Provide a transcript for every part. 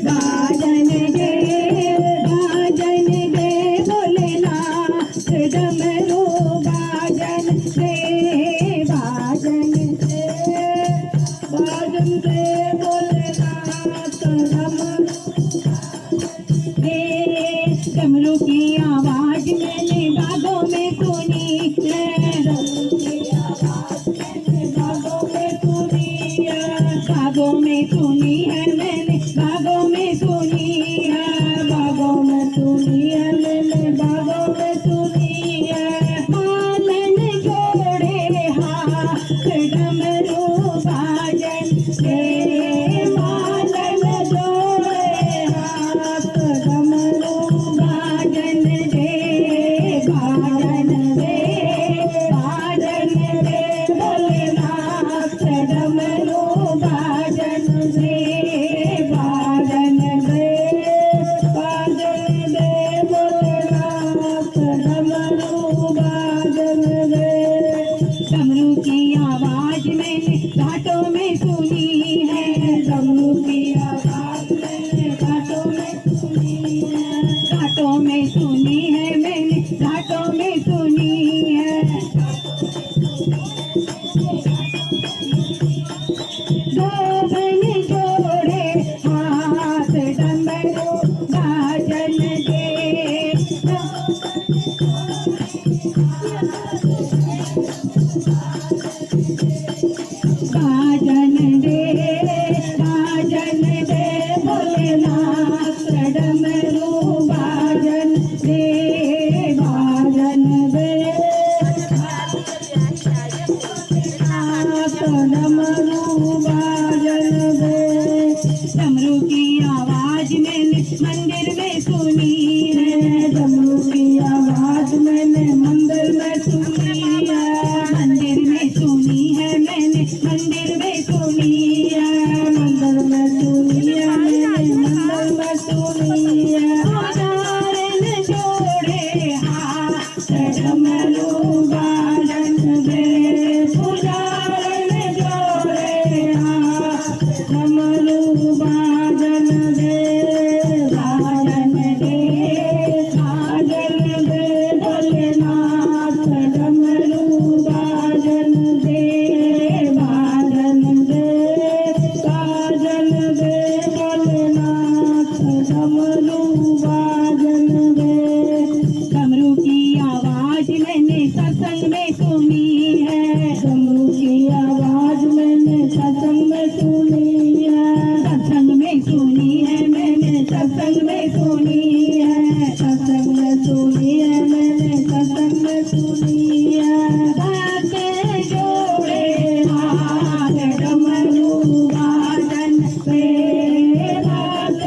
बाजन दे भोलेनाथ डमरू बाजन दे बाजन दे भोलेनाथ डमरू की आवाज मैंने बागों में सुनी है बागों में सुनी है मैंने बागों में सुनी है बागों में सुनी है मैंने बागों में सुनी है मालन जोड़े हाथ डमरू बाजन दे मालन जोड़े हाथ डमरू बाजन दे बाजन दे बाजन दे भोलेनाथ डमरू बाजन दे बाजन दे भोलेनाथ डमरू बाजन दे डमरू की आवाज मैंने घाटों में सुनी है डमरू की आवाज मैंने घाटों में सुनी है घाटों में सुनी है मैंने घाटों में सुनी है दो बन जोड़े हाथ डमरू बाजन दे बाजन दे भोलेनाथ डमरू बाजन दे बाजन दे डमरू बाजन दे डमरू की आवाज मैंने मंदिर में सुनी है डमरू की आवाज मैंने मंदिर में सुनी है मंदिर में सुनी है मैंने मंदिर में सुनी है मंदिर में सुनी है मैंने मंदिर में सुनी है उदाहरण जोड़े हाथ डमरू बाजन दे उदाहरण जोड़े हाथ डमरू बाजन दे बाजन दे भोलेनाथ डमरू बाजन दे बाजन दे भोलेनाथ डमरू बाजन दे डमरू की आवाज मैंने सत्संग में सुनी है डमरू की आवाज मैंने सत्संग में सुनी है सत्संग में सुनी है मैंने सत्संग में सुनी है सत्संग में सुनी है मैंने सत्संग में सुनी है हाथ जोड़े हाथ डमरू बाजन दे हाथ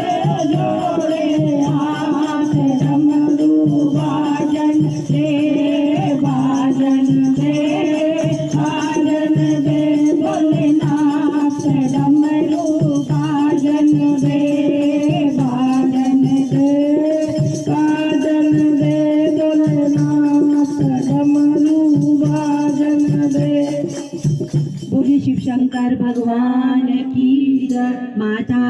जोड़े हाथ डमरू बाजन दे बाजन दे भोलेनाथ डमरू बाजन दे बाजन दे भोलेनाथ डमरू बाजन दे। बोलिए शिव शंकर भगवान की जय। माता